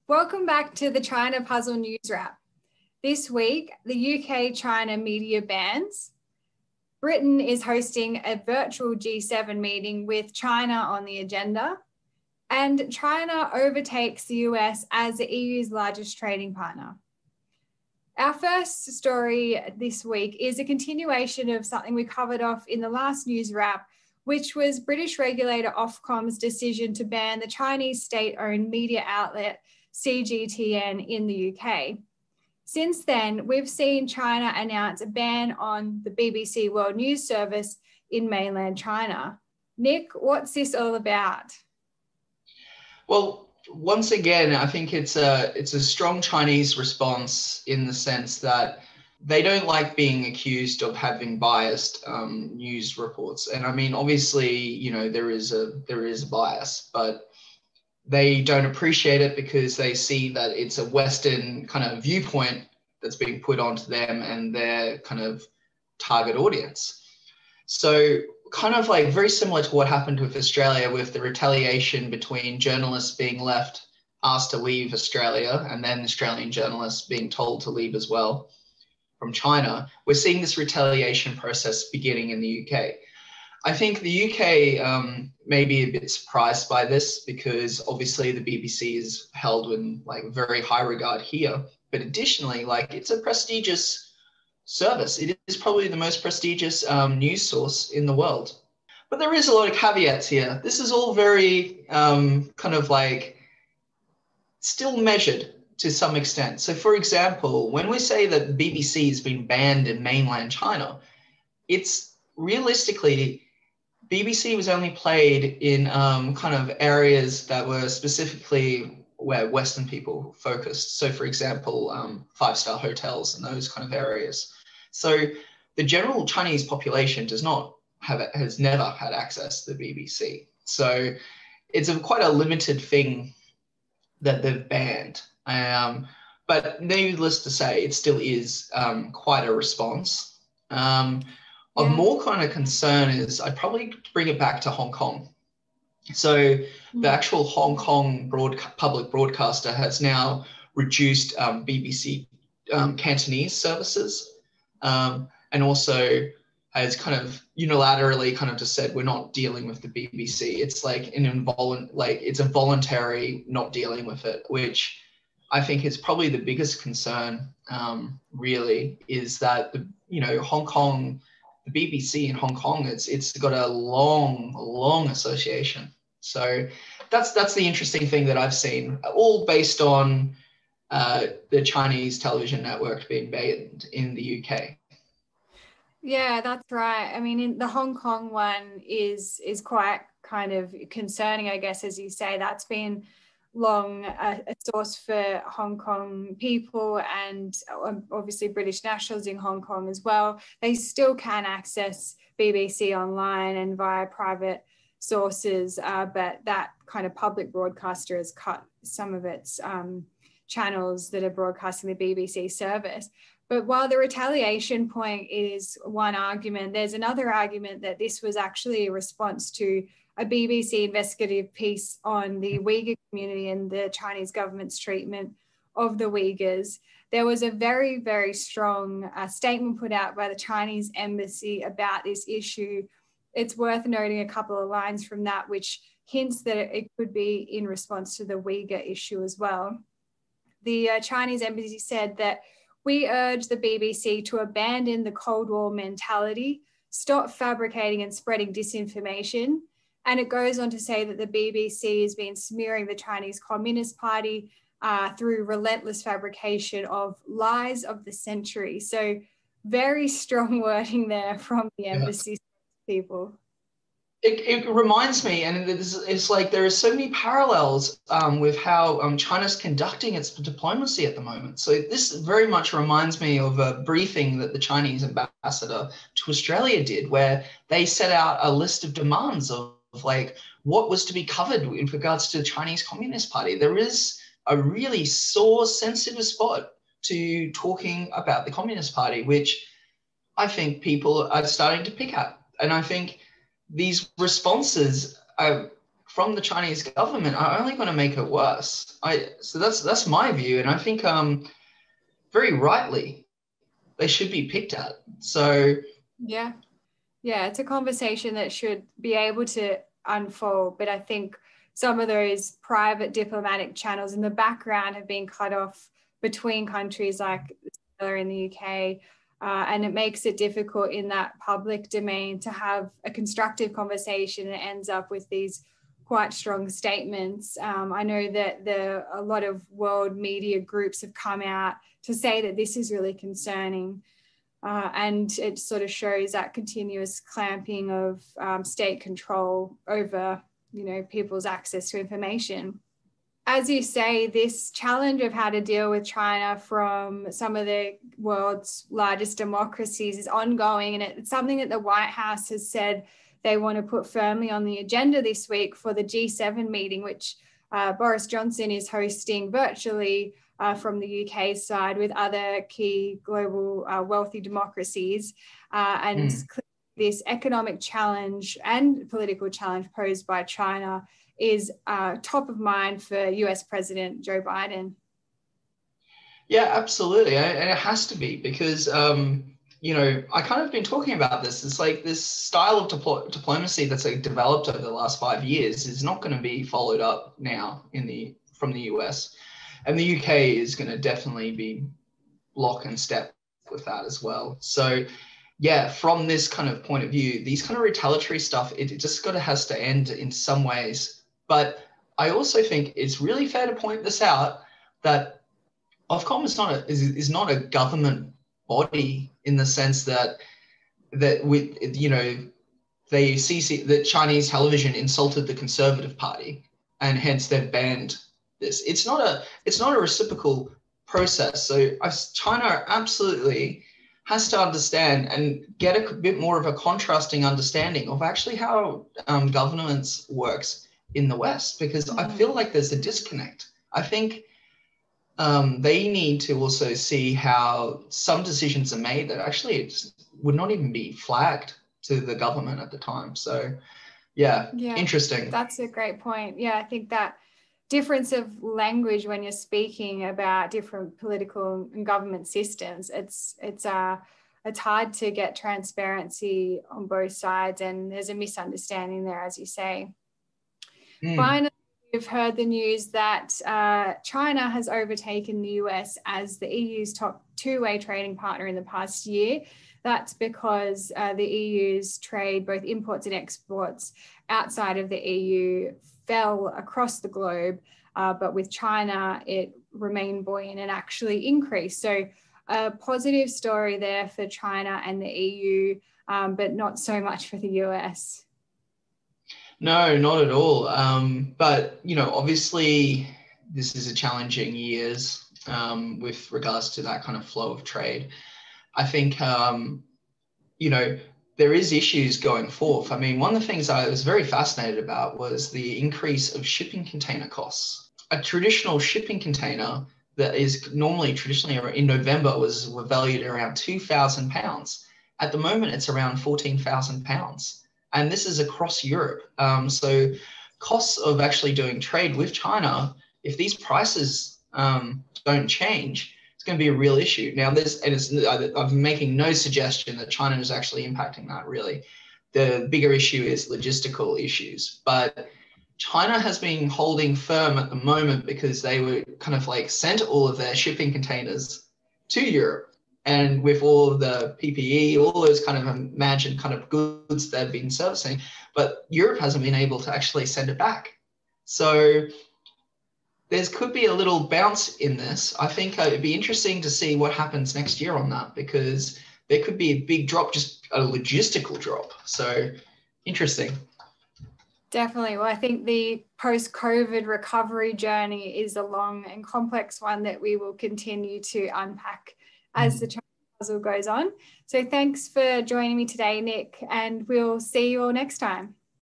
Welcome back to the China Puzzle News Wrap. This week, the UK-China media bans. Britain is hosting a virtual G7 meeting with China on the agenda. And China overtakes the US as the EU's largest trading partner. Our first story this week is a continuation of something we covered off in the last news wrap, which was British regulator Ofcom's decision to ban the Chinese state-owned media outlet CGTN in the UK. Since then, we've seen China announce a ban on the BBC World News Service in mainland China. Nick, what's this all about? Well, once again, I think it's a strong Chinese response in the sense that they don't like being accused of having biased news reports. And I mean, obviously, you know, there is a bias, but they don't appreciate it because they see that it's a Western kind of viewpoint that's being put onto them and their kind of target audience. So kind of like very similar to what happened with Australia with the retaliation between journalists being asked to leave Australia and then Australian journalists being told to leave as well from China. We're seeing this retaliation process beginning in the UK. I think the UK may be a bit surprised by this because obviously the BBC is held in like very high regard here, but additionally, like it's a prestigious service. It is probably the most prestigious news source in the world. But there is a lot of caveats here. This is all very kind of like still measured to some extent. So for example, when we say that the BBC has been banned in mainland China, it's realistically, BBC was only played in kind of areas that were specifically where Western people focused. So for example, five-star hotels and those kind of areas. So the general Chinese population has never had access to the BBC. So it's quite a limited thing that they've banned. But needless to say, it still is quite a response. Of more kind of concern is I'd probably bring it back to Hong Kong. So the actual Hong Kong public broadcaster has now reduced BBC Cantonese services and also has kind of unilaterally kind of just said, we're not dealing with the BBC. It's like it's a voluntary not dealing with it, which I think is probably the biggest concern really is that, Hong Kong, the BBC in Hong Kong, it's got a long association. So that's the interesting thing that I've seen, all based on the Chinese television network being banned in the UK. Yeah, that's right. I mean, the Hong Kong one is quite kind of concerning, I guess, as you say. That's been long a source for Hong Kong people and obviously British nationals in Hong Kong as well. They still can access BBC online and via private sources, but that kind of public broadcaster has cut some of its channels that are broadcasting the BBC service. But while the retaliation point is one argument, there's another argument that this was actually a response to a BBC investigative piece on the Uyghur community and the Chinese government's treatment of the Uyghurs. There was a very, very strong statement put out by the Chinese embassy about this issue. It's worth noting a couple of lines from that, which hints that it could be in response to the Uyghur issue as well. The Chinese embassy said that we urge the BBC to abandon the Cold War mentality, stop fabricating and spreading disinformation. And it goes on to say that the BBC has been smearing the Chinese Communist Party through relentless fabrication of lies of the century. So very strong wording there from the embassy people. It reminds me, and it's like there are so many parallels with how China's conducting its diplomacy at the moment. So this very much reminds me of a briefing that the Chinese ambassador to Australia did, where they set out a list of demands of like what was to be covered in regards to the Chinese Communist Party. There is a really sore, sensitive spot to talking about the Communist Party, which I think people are starting to pick up. And I think these responses from the Chinese government are only going to make it worse. So that's my view, and I think very rightly they should be picked at. So yeah, it's a conversation that should be able to unfold, but I think some of those private diplomatic channels in the background have been cut off between countries like in the UK. And it makes it difficult in that public domain to have a constructive conversation. It ends up with these quite strong statements. I know that a lot of world media groups have come out to say that this is really concerning. And it sort of shows that continuous clamping of state control over, people's access to information. As you say, this challenge of how to deal with China from some of the world's largest democracies is ongoing, and it's something that the White House has said they want to put firmly on the agenda this week for the G7 meeting, which Boris Johnson is hosting virtually from the UK side with other key global wealthy democracies. And this economic challenge and political challenge posed by China is top of mind for US President Joe Biden. Yeah, absolutely. And it has to be because, I kind of been talking about this. It's like this style of diplomacy that's developed over the last 5 years is not going to be followed up now from the US. And the UK is going to definitely be lock and step with that as well. So yeah, from this kind of point of view, these kind of retaliatory stuff, it just has to end in some ways. But I also think it's really fair to point this out that Ofcom is not a government body in the sense that they see that Chinese television insulted the Conservative Party and hence they've banned this. It's not a reciprocal process. So China absolutely has to understand and get a bit more of a contrasting understanding of actually how governance works in the West, because I feel like there's a disconnect. I think they need to also see how some decisions are made that actually would not even be flagged to the government at the time. So yeah, interesting. That's a great point. Yeah, I think that difference of language when you're speaking about different political and government systems, it's hard to get transparency on both sides, and there's a misunderstanding there, as you say. Finally, we've heard the news that China has overtaken the US as the EU's top two-way trading partner in the past year. That's because the EU's trade, both imports and exports outside of the EU, fell across the globe, but with China, it remained buoyant and actually increased. So a positive story there for China and the EU, but not so much for the US. No, not at all. But, obviously this is a challenging years with regards to that kind of flow of trade. I think, there is issues going forth. I mean, one of the things I was very fascinated about was the increase of shipping container costs. A traditional shipping container that is traditionally in November was valued around £2,000. At the moment, it's around £14,000. And this is across Europe. So costs of actually doing trade with China, if these prices don't change, it's going to be a real issue. Now, I'm making no suggestion that China is actually impacting that, really. The bigger issue is logistical issues. But China has been holding firm at the moment because they were kind of sent all of their shipping containers to Europe. And with all of the PPE, all those kind of imagined kind of goods they've been servicing, but Europe hasn't been able to actually send it back. So there could be a little bounce in this. I think it'd be interesting to see what happens next year on that, because there could be a big drop, just a logistical drop. So interesting. Definitely. Well, I think the post-COVID recovery journey is a long and complex one that we will continue to unpack as the puzzle goes on. So thanks for joining me today, Nick, and we'll see you all next time.